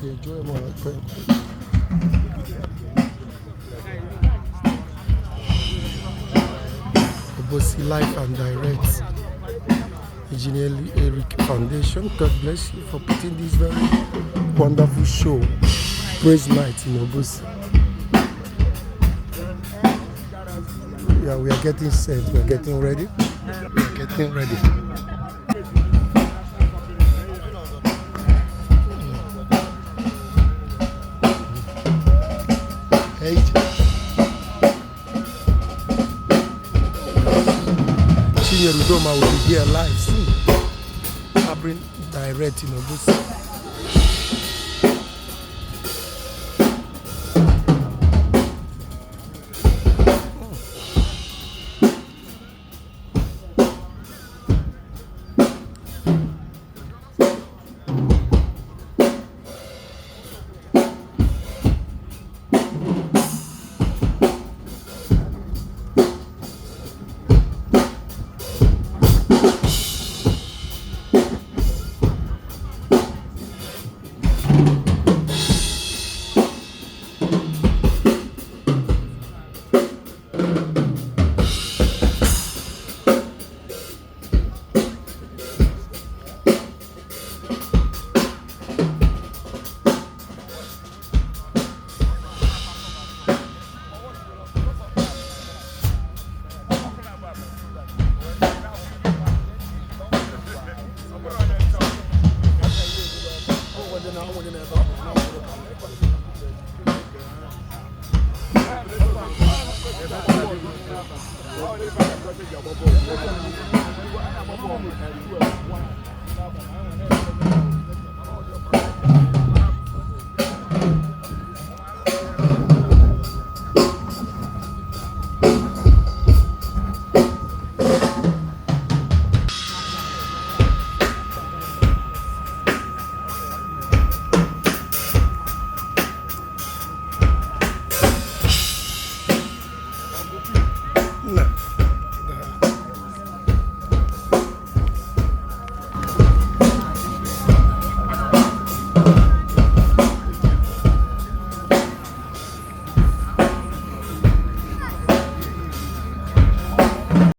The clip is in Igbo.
enjoy more. Obosi Life and Direct Engineer Eric Foundation. God bless you for putting this very wonderful show, Praise Night in Obosi. Yeah, we are getting set. We are getting ready. We are getting ready. Hey. Chinyerudoma will be here live soon. I bring direct in Obosi.